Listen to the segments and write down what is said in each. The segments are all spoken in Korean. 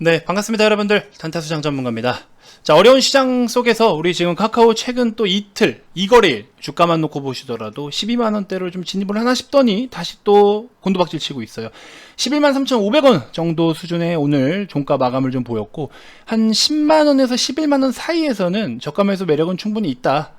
네, 반갑습니다, 여러분들. 단타수장 전문가입니다. 자, 어려운 시장 속에서 우리 지금 카카오 최근 또 이틀, 이거래일 주가만 놓고 보시더라도 12만원대로 좀 진입을 하나 싶더니 다시 또 곤두박질 치고 있어요. 11만 3,500원 정도 수준의 오늘 종가 마감을 좀 보였고, 한 10만원에서 11만원 사이에서는 저가 매수 매력은 충분히 있다.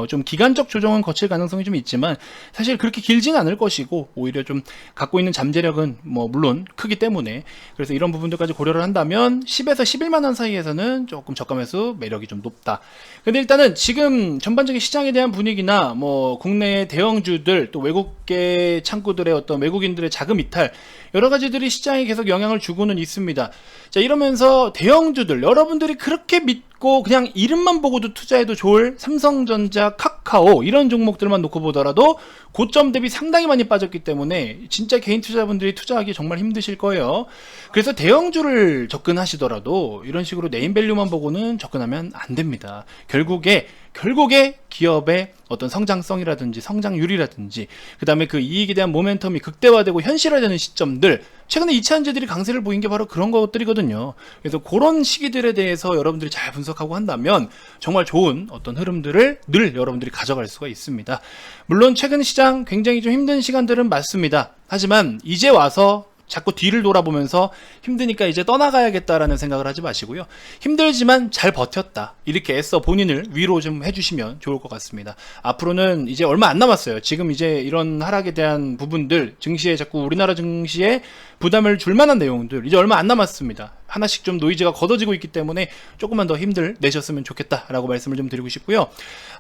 좀 기간적 조정은 거칠 가능성이 좀 있지만 사실 그렇게 길진 않을 것이고, 오히려 좀 갖고 있는 잠재력은 뭐 물론 크기 때문에, 그래서 이런 부분들까지 고려를 한다면 10에서 11만원 사이에서는 조금 저가 매수 매력이 좀 높다. 근데 일단은 지금 전반적인 시장에 대한 분위기나 뭐 국내 대형주들, 또 외국계 창구들의 어떤 외국인들의 자금 이탈, 여러 가지들이 시장에 계속 영향을 주고는 있습니다. 자, 이러면서 대형주들, 여러분들이 그렇게 믿고 그냥 이름만 보고도 투자해도 좋을 삼성전자, 카카오 이런 종목들만 놓고 보더라도 고점 대비 상당히 많이 빠졌기 때문에 진짜 개인 투자분들이 투자하기 정말 힘드실 거예요. 그래서 대형주를 접근하시더라도 이런 식으로 네임밸류만 보고는 접근하면 안 됩니다. 결국에 기업의 어떤 성장성이라든지 성장률이라든지, 그 다음에 그 이익에 대한 모멘텀이 극대화되고 현실화되는 시점들, 최근에 이차전지들이 강세를 보인 게 바로 그런 것들이거든요. 그래서 그런 시기들에 대해서 여러분들이 잘 분석하고 한다면 정말 좋은 어떤 흐름들을 늘 여러분들이 가져갈 수가 있습니다. 물론 최근 시장 굉장히 좀 힘든 시간들은 맞습니다. 하지만 이제 와서 자꾸 뒤를 돌아보면서 힘드니까 이제 떠나가야겠다라는 생각을 하지 마시고요. 힘들지만 잘 버텼다, 이렇게 애써 본인을 위로 좀 해주시면 좋을 것 같습니다. 앞으로는 이제 얼마 안 남았어요. 지금 이제 이런 하락에 대한 부분들, 증시에 자꾸 우리나라 증시에 부담을 줄 만한 내용들 이제 얼마 안 남았습니다. 하나씩 좀 노이즈가 걷어지고 있기 때문에 조금만 더 힘들 내셨으면 좋겠다라고 말씀을 좀 드리고 싶고요.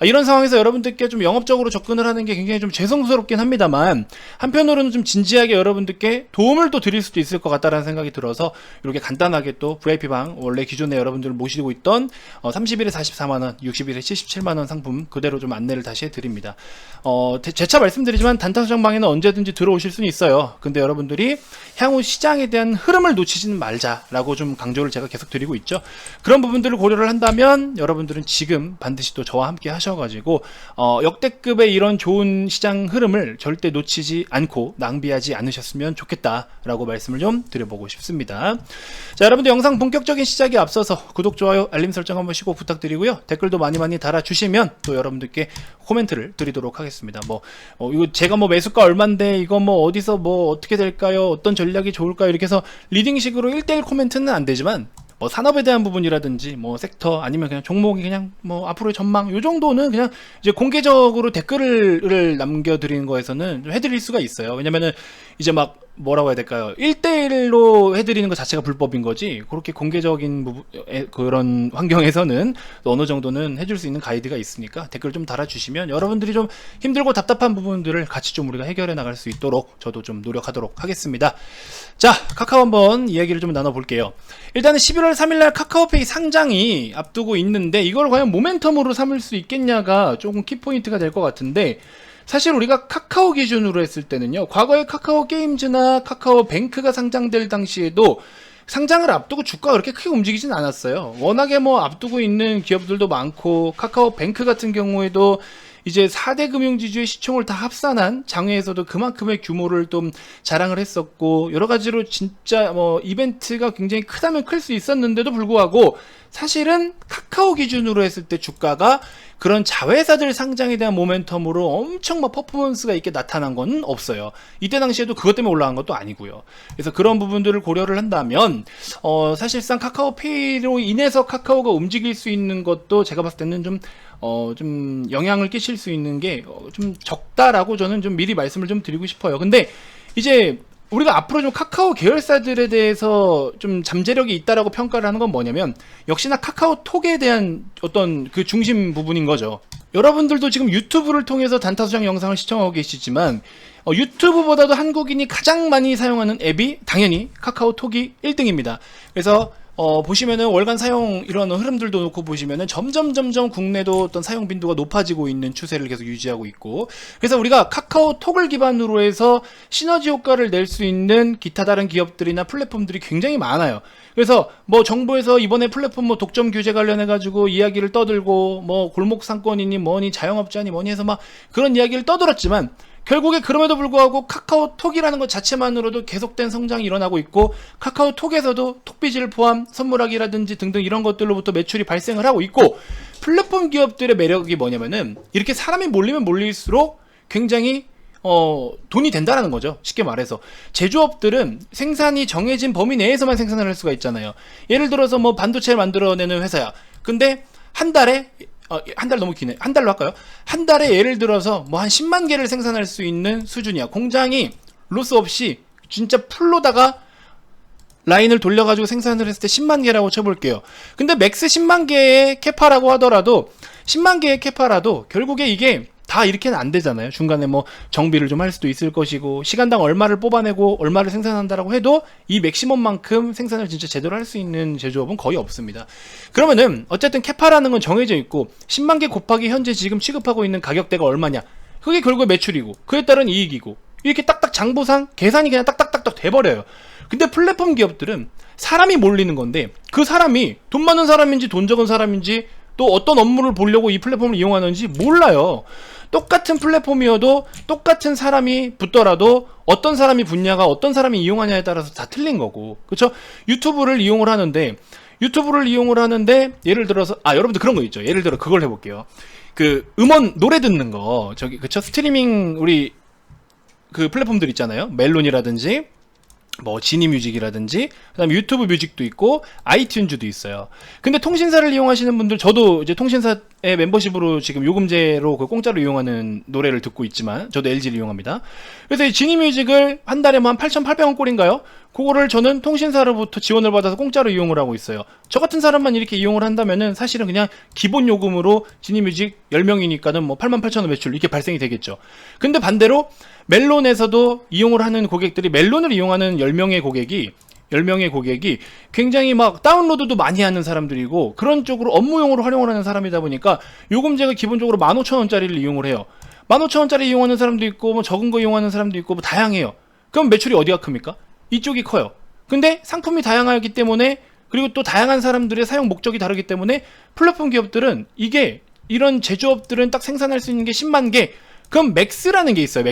이런 상황에서 여러분들께 좀 영업적으로 접근을 하는 게 굉장히 좀 죄송스럽긴 합니다만, 한편으로는 좀 진지하게 여러분들께 도움을 또 드릴 수도 있을 것 같다라는 생각이 들어서 이렇게 간단하게 또 VIP방, 원래 기존에 여러분들을 모시고 있던 30일에 44만원, 60일에 77만원 상품 그대로 좀 안내를 다시 해드립니다. 재차 말씀드리지만 단타수장방에는 언제든지 들어오실 수는 있어요. 근데 여러분들이 향후 시장에 대한 흐름을 놓치지는 말자라고 좀 강조를 제가 계속 드리고 있죠. 그런 부분들을 고려를 한다면 여러분들은 지금 반드시 또 저와 함께 하셔가지고 역대급의 이런 좋은 시장 흐름을 절대 놓치지 않고 낭비하지 않으셨으면 좋겠다라고 말씀을 좀 드려보고 싶습니다. 자, 여러분들 영상 본격적인 시작에 앞서서 구독, 좋아요, 알림 설정 한 번씩 꼭 부탁드리고요. 댓글도 많이 달아주시면 또 여러분들께 코멘트를 드리도록 하겠습니다. 이거 제가 뭐 매수가 얼만데 이거 뭐 어디서 뭐 어떻게 될까요? 어떤 전략이 좋을까요? 이렇게 해서 리딩식으로 1대1 코멘트는 안 되지만, 뭐 산업에 대한 부분이라든지 뭐 섹터, 아니면 그냥 종목이 그냥 뭐 앞으로의 전망, 요 정도는 그냥 이제 공개적으로 댓글을 남겨드리는 거에서는 좀 해드릴 수가 있어요. 왜냐면은 이제 막 뭐라고 해야 될까요? 1대1로 해드리는 것 자체가 불법인 거지, 그렇게 공개적인 그런 환경에서는 어느 정도는 해줄 수 있는 가이드가 있으니까 댓글 좀 달아주시면 여러분들이 좀 힘들고 답답한 부분들을 같이 좀 우리가 해결해 나갈 수 있도록 저도 좀 노력하도록 하겠습니다. 자, 카카오 한번 이야기를 좀 나눠볼게요. 일단은 11월 3일날 카카오페이 상장이 앞두고 있는데, 이걸 과연 모멘텀으로 삼을 수 있겠냐가 조금 키포인트가 될 것 같은데, 사실 우리가 카카오 기준으로 했을 때는요, 과거에 카카오 게임즈나 카카오 뱅크가 상장될 당시에도 상장을 앞두고 주가가 그렇게 크게 움직이진 않았어요. 워낙에 뭐 앞두고 있는 기업들도 많고, 카카오 뱅크 같은 경우에도 이제 4대 금융지주의 시총을 다 합산한 장외에서도 그만큼의 규모를 좀 자랑을 했었고, 여러 가지로 진짜 뭐 이벤트가 굉장히 크다면 클 수 있었는데도 불구하고, 사실은 카카오 기준으로 했을 때 주가가 그런 자회사들 상장에 대한 모멘텀으로 엄청 막 퍼포먼스가 있게 나타난 건 없어요. 이때 당시에도 그것 때문에 올라간 것도 아니고요. 그래서 그런 부분들을 고려를 한다면 사실상 카카오페이로 인해서 카카오가 움직일 수 있는 것도 제가 봤을 때는 좀 영향을 끼칠 수 있는 게 좀 적다라고 저는 좀 미리 말씀을 좀 드리고 싶어요. 근데 이제 우리가 앞으로 좀 카카오 계열사들에 대해서 좀 잠재력이 있다라고 평가를 하는 건 뭐냐면, 역시나 카카오톡에 대한 어떤 그 중심 부분인 거죠. 여러분들도 지금 유튜브를 통해서 단타수장 영상을 시청하고 계시지만, 유튜브보다도 한국인이 가장 많이 사용하는 앱이 당연히 카카오톡이 1등입니다. 그래서 보시면은 월간 사용 이런 흐름들도 놓고 보시면은 점점 국내도 어떤 사용 빈도가 높아지고 있는 추세를 계속 유지하고 있고, 그래서 우리가 카카오톡을 기반으로 해서 시너지 효과를 낼 수 있는 기타 다른 기업들이나 플랫폼들이 굉장히 많아요. 그래서 뭐 정부에서 이번에 플랫폼 뭐 독점 규제 관련해 가지고 이야기를 떠들고, 뭐 골목 상권이니 뭐니 자영업자니 뭐니 해서 막 그런 이야기를 떠들었지만, 결국에 그럼에도 불구하고 카카오톡이라는 것 자체만으로도 계속된 성장이 일어나고 있고, 카카오톡에서도 톡비즈를 포함 선물하기라든지 등등 이런 것들로부터 매출이 발생을 하고 있고, 플랫폼 기업들의 매력이 뭐냐면은 이렇게 사람이 몰리면 몰릴수록 굉장히 돈이 된다라는 거죠. 쉽게 말해서 제조업들은 생산이 정해진 범위 내에서만 생산을 할 수가 있잖아요. 예를 들어서 뭐 반도체를 만들어내는 회사야. 근데 한 달에 한 달 너무 기네. 한 달로 할까요? 한 달에 예를 들어서 뭐 한 10만 개를 생산할 수 있는 수준이야. 공장이 로스 없이 진짜 풀로다가 라인을 돌려가지고 생산을 했을 때 10만 개라고 쳐볼게요. 근데 맥스 10만 개의 캐파라고 하더라도 10만 개의 캐파라도 결국에 이게 다 이렇게는 안 되잖아요. 중간에 뭐 정비를 좀 할 수도 있을 것이고, 시간당 얼마를 뽑아내고 얼마를 생산한다라고 해도 이 맥시멈만큼 생산을 진짜 제대로 할 수 있는 제조업은 거의 없습니다. 그러면은 어쨌든 캐파라는 건 정해져 있고 10만 개 곱하기 현재 지금 취급하고 있는 가격대가 얼마냐, 그게 결국 매출이고 그에 따른 이익이고, 이렇게 딱딱 장부상 계산이 그냥 딱딱딱딱 돼버려요. 근데 플랫폼 기업들은 사람이 몰리는 건데, 그 사람이 돈 많은 사람인지 돈 적은 사람인지 또 어떤 업무를 보려고 이 플랫폼을 이용하는지 몰라요. 똑같은 플랫폼이어도 똑같은 사람이 붙더라도 어떤 사람이 붙냐가 어떤 사람이 이용하냐에 따라서 다 틀린 거고, 그쵸? 유튜브를 이용을 하는데 예를 들어서 여러분들 그런 거 있죠. 예를 들어 그걸 해볼게요. 그 음원 노래 듣는 거, 저기 그쵸? 스트리밍 우리 그 플랫폼들 있잖아요. 멜론이라든지 뭐 지니뮤직이라든지, 그다음에 유튜브 뮤직도 있고 아이튠즈도 있어요. 근데 통신사를 이용하시는 분들, 저도 이제 통신사의 멤버십으로 지금 요금제로 그 공짜로 이용하는 노래를 듣고 있지만 저도 LG를 이용합니다. 그래서 이 지니뮤직을 한 달에 뭐 한 8,800원 꼴인가요? 그거를 저는 통신사로부터 지원을 받아서 공짜로 이용을 하고 있어요. 저 같은 사람만 이렇게 이용을 한다면은 사실은 그냥 기본 요금으로 지니뮤직 10명이니까는 뭐 88,000원 매출 이렇게 발생이 되겠죠. 근데 반대로 멜론에서도 이용을 하는 고객들이, 멜론을 이용하는 10명의 고객이 굉장히 막 다운로드도 많이 하는 사람들이고 그런 쪽으로 업무용으로 활용을 하는 사람이다 보니까 요금제가 기본적으로 15,000원짜리를 이용을 해요. 15,000원짜리 이용하는 사람도 있고 뭐 적은 거 이용하는 사람도 있고 뭐 다양해요. 그럼 매출이 어디가 큽니까? 이쪽이 커요. 근데 상품이 다양하기 때문에, 그리고 또 다양한 사람들의 사용 목적이 다르기 때문에 플랫폼 기업들은 이런 제조업들은 딱 생산할 수 있는 게 10만 개. 그럼 맥스라는 게 있어요.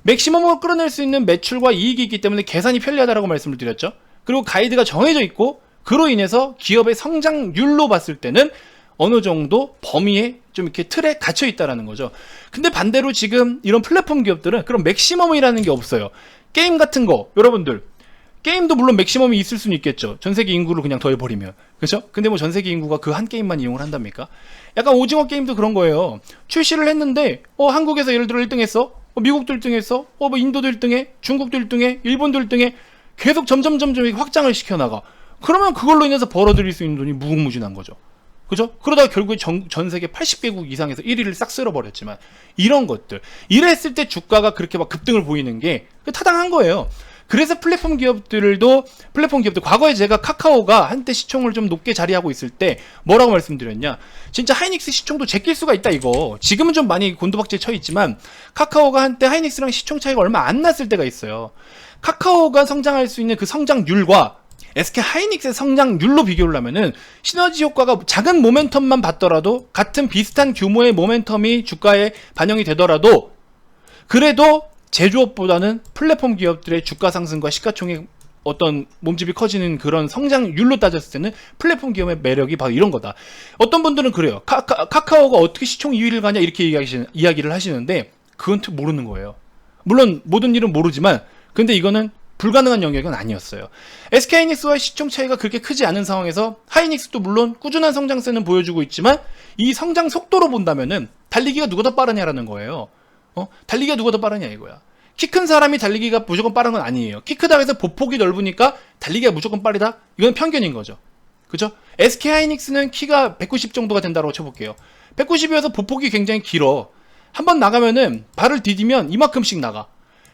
맥시멈을 끌어낼 수 있는 매출과 이익이 있기 때문에 계산이 편리하다라고 말씀을 드렸죠. 그리고 가이드가 정해져 있고, 그로 인해서 기업의 성장률로 봤을 때는 어느 정도 범위에 좀 이렇게 틀에 갇혀 있다라는 거죠. 근데 반대로 지금 이런 플랫폼 기업들은 그런 맥시멈이라는 게 없어요. 게임 같은 거, 여러분들 게임도 물론 맥시멈이 있을 수는 있겠죠. 전세계 인구를 그냥 더해버리면, 그렇죠? 근데 뭐 전세계 인구가 그 한 게임만 이용을 한답니까? 약간 오징어 게임도 그런 거예요. 출시를 했는데 한국에서 예를 들어 1등 했어, 미국도 1등 했어, 뭐 인도도 1등해, 중국도 1등해, 일본도 1등해, 계속 점점 확장을 시켜나가. 그러면 그걸로 인해서 벌어들일 수 있는 돈이 무궁무진한 거죠. 그죠? 그러다가 결국에 전 세계 80개국 이상에서 1위를 싹 쓸어버렸지만, 이런 것들, 이랬을 때 주가가 그렇게 막 급등을 보이는 게 타당한 거예요. 그래서 플랫폼 기업들, 과거에 제가 카카오가 한때 시총을 좀 높게 자리하고 있을 때 뭐라고 말씀드렸냐, 진짜 하이닉스 시총도 제낄 수가 있다 이거. 지금은 좀 많이 곤두박질 쳐 있지만 카카오가 한때 하이닉스랑 시총 차이가 얼마 안 났을 때가 있어요. 카카오가 성장할 수 있는 그 성장률과 SK 하이닉스의 성장률로 비교를 하면은 시너지 효과가 작은 모멘텀만 봤더라도, 같은 비슷한 규모의 모멘텀이 주가에 반영이 되더라도, 그래도 제조업보다는 플랫폼 기업들의 주가 상승과 시가총액 어떤 몸집이 커지는 그런 성장률로 따졌을 때는 플랫폼 기업의 매력이 바로 이런 거다. 어떤 분들은 그래요. 카카오가 어떻게 시총 2위를 가냐 이렇게 이야기를 하시는데, 그건 모르는 거예요. 물론 모든 일은 모르지만, 근데 이거는 불가능한 영역은 아니었어요. SK 하이닉스와의 시총 차이가 그렇게 크지 않은 상황에서 하이닉스도 물론 꾸준한 성장세는 보여주고 있지만, 이 성장 속도로 본다면은 달리기가 누가 더 빠르냐라는 거예요. 달리기가 누가 더 빠르냐 이거야. 키 큰 사람이 달리기가 무조건 빠른 건 아니에요. 키 크다고 해서 보폭이 넓으니까 달리기가 무조건 빠르다? 이건 편견인 거죠. 그죠? SK 하이닉스는 키가 190 정도가 된다고 쳐볼게요. 190이어서 보폭이 굉장히 길어. 한번 나가면은 발을 디디면 이만큼씩 나가.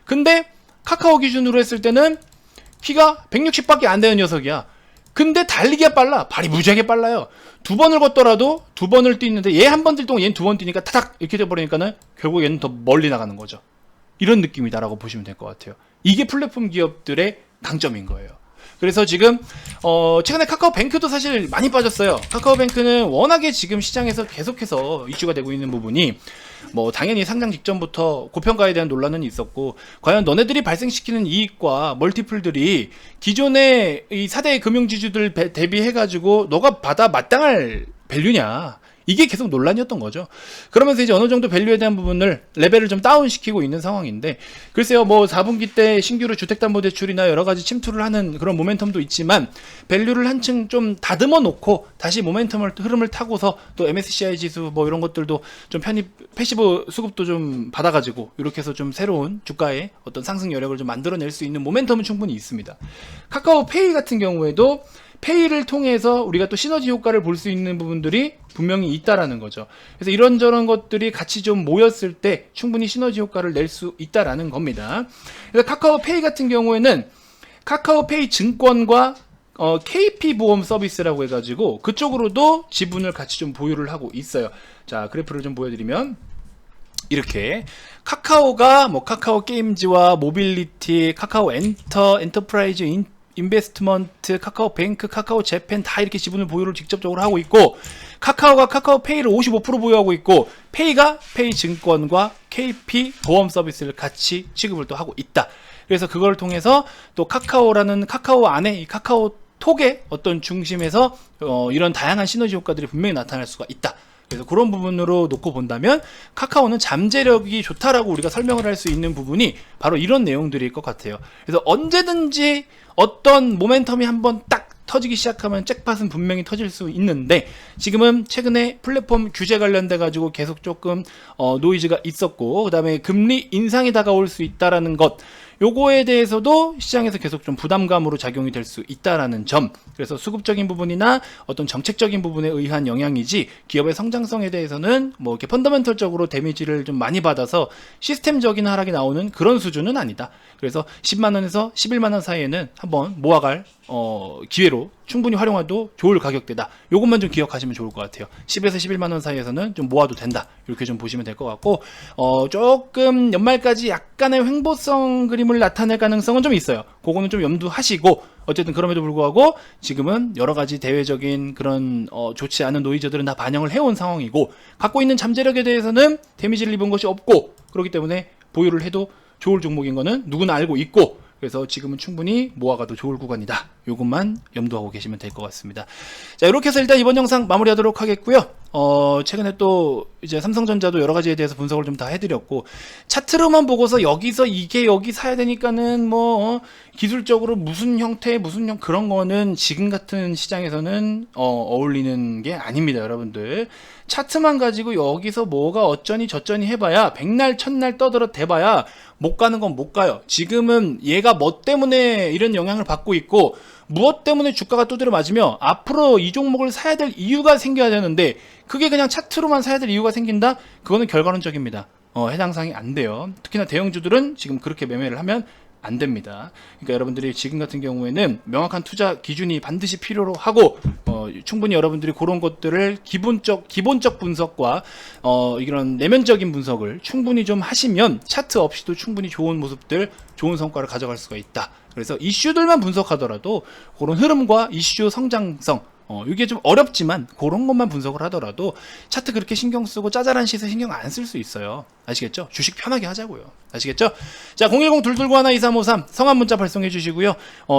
근데 카카오 기준으로 했을 때는 키가 160밖에 안 되는 녀석이야. 근데 달리기가 빨라. 발이 무지하게 빨라요. 2번을 걷더라도 2번을 뛰는데, 얘 한 번 뛸 동안 얘는 2번 뛰니까 타닥 이렇게 돼버리니까는 결국 얘는 더 멀리 나가는 거죠. 이런 느낌이다라고 보시면 될 것 같아요. 이게 플랫폼 기업들의 강점인 거예요. 그래서 지금 최근에 카카오뱅크도 사실 많이 빠졌어요. 카카오뱅크는 워낙에 지금 시장에서 계속해서 이슈가 되고 있는 부분이, 뭐 당연히 상장 직전부터 고평가에 대한 논란은 있었고, 과연 너네들이 발생시키는 이익과 멀티플들이 기존의 이 4대 금융지주들 대비해가지고 너가 받아 마땅할 밸류냐, 이게 계속 논란이었던 거죠. 그러면서 이제 어느 정도 밸류에 대한 부분을 레벨을 좀 다운시키고 있는 상황인데, 글쎄요, 뭐 4분기 때 신규로 주택담보대출이나 여러 가지 침투를 하는 그런 모멘텀도 있지만, 밸류를 한층 좀 다듬어 놓고 다시 흐름을 타고서 또 MSCI 지수 뭐 이런 것들도 좀 패시브 수급도 좀 받아가지고 이렇게 해서 좀 새로운 주가의 어떤 상승 여력을 좀 만들어낼 수 있는 모멘텀은 충분히 있습니다. 카카오페이 같은 경우에도 페이를 통해서 우리가 또 시너지 효과를 볼 수 있는 부분들이 분명히 있다라는 거죠. 그래서 이런저런 것들이 같이 좀 모였을 때 충분히 시너지 효과를 낼 수 있다라는 겁니다. 그래서 카카오페이 같은 경우에는 카카오페이 증권과 KP 보험 서비스라고 해가지고 그쪽으로도 지분을 같이 좀 보유를 하고 있어요. 자, 그래프를 좀 보여드리면 이렇게 카카오가 뭐 카카오 게임즈와 모빌리티, 카카오 엔터프라이즈 인베스트먼트, 카카오뱅크, 카카오 재팬 다 이렇게 지분을 보유를 직접적으로 하고 있고, 카카오가 카카오페이를 55% 보유하고 있고, 페이가 페이증권과 KP 보험 서비스를 같이 취급을 또 하고 있다. 그래서 그걸 통해서 또 카카오라는 카카오 안에 이 카카오톡의 어떤 중심에서 이런 다양한 시너지 효과들이 분명히 나타날 수가 있다. 그래서 그런 부분으로 놓고 본다면 카카오는 잠재력이 좋다라고 우리가 설명을 할 수 있는 부분이 바로 이런 내용들일 것 같아요. 그래서 언제든지 어떤 모멘텀이 한번 딱 터지기 시작하면 잭팟은 분명히 터질 수 있는데, 지금은 최근에 플랫폼 규제 관련돼 가지고 계속 조금 노이즈가 있었고, 그 다음에 금리 인상이 다가올 수 있다라는 것, 요거에 대해서도 시장에서 계속 좀 부담감으로 작용이 될 수 있다라는 점. 그래서 수급적인 부분이나 어떤 정책적인 부분에 의한 영향이지, 기업의 성장성에 대해서는 뭐 이렇게 펀더멘털적으로 데미지를 좀 많이 받아서 시스템적인 하락이 나오는 그런 수준은 아니다. 그래서 10만원에서 11만원 사이에는 한번 모아갈 기회로 충분히 활용해도 좋을 가격대다. 요것만 좀 기억하시면 좋을 것 같아요. 10에서 11만원 사이에서는 좀 모아도 된다. 이렇게 좀 보시면 될 것 같고, 조금 연말까지 약간의 횡보성 그림을 나타낼 가능성은 좀 있어요. 그거는 좀 염두하시고, 어쨌든 그럼에도 불구하고 지금은 여러 가지 대외적인 그런 좋지 않은 노이즈들은 다 반영을 해온 상황이고, 갖고 있는 잠재력에 대해서는 데미지를 입은 것이 없고, 그렇기 때문에 보유를 해도 좋을 종목인 거는 누구나 알고 있고, 그래서 지금은 충분히 모아가도 좋을 구간이다. 요것만 염두하고 계시면 될 것 같습니다. 자, 이렇게 해서 일단 이번 영상 마무리하도록 하겠고요. 최근에 또 이제 삼성전자도 여러 가지에 대해서 분석을 좀 다 해드렸고, 차트로만 보고서 여기서 이게 여기 사야 되니까는 뭐 기술적으로 무슨 형태 그런 거는 지금 같은 시장에서는 어울리는 게 아닙니다, 여러분들. 차트만 가지고 여기서 뭐가 어쩌니 저쩌니 해봐야, 백날 첫날 떠들어 대봐야 못 가는 건 못 가요. 지금은 얘가 뭐 때문에 이런 영향을 받고 있고, 무엇 때문에 주가가 두드려 맞으며 앞으로 이 종목을 사야 될 이유가 생겨야 되는데, 그게 그냥 차트로만 사야 될 이유가 생긴다? 그거는 결과론적입니다. 해당 사항이 안 돼요. 특히나 대형주들은 지금 그렇게 매매를 하면 안 됩니다. 그러니까 여러분들이 지금 같은 경우에는 명확한 투자 기준이 반드시 필요로 하고, 충분히 여러분들이 그런 것들을 기본적 분석과 이런 내면적인 분석을 충분히 좀 하시면 차트 없이도 충분히 좋은 모습들, 좋은 성과를 가져갈 수가 있다. 그래서 이슈들만 분석하더라도 그런 흐름과 이슈 성장성, 이게 좀 어렵지만 그런 것만 분석을 하더라도 차트 그렇게 신경 쓰고 짜잘한 시세 신경 안 쓸 수 있어요. 아시겠죠? 주식 편하게 하자고요. 아시겠죠? 자, 010-221-2353 성함 문자 발송해 주시고요.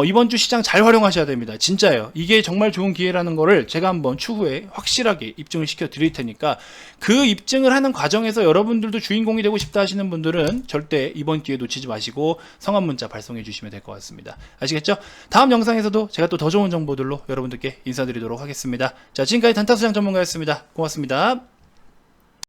이번 주 시장 잘 활용하셔야 됩니다. 진짜예요. 이게 정말 좋은 기회라는 거를 제가 한번 추후에 확실하게 입증을 시켜 드릴 테니까, 그 입증을 하는 과정에서 여러분들도 주인공이 되고 싶다 하시는 분들은 절대 이번 기회 놓치지 마시고 성함 문자 발송해 주시면 될 것 같습니다. 아시겠죠? 다음 영상에서도 제가 또 더 좋은 정보들로 여러분들께 인사드리도록 하겠습니다. 자, 지금까지 단타수장 전문가였습니다. 고맙습니다.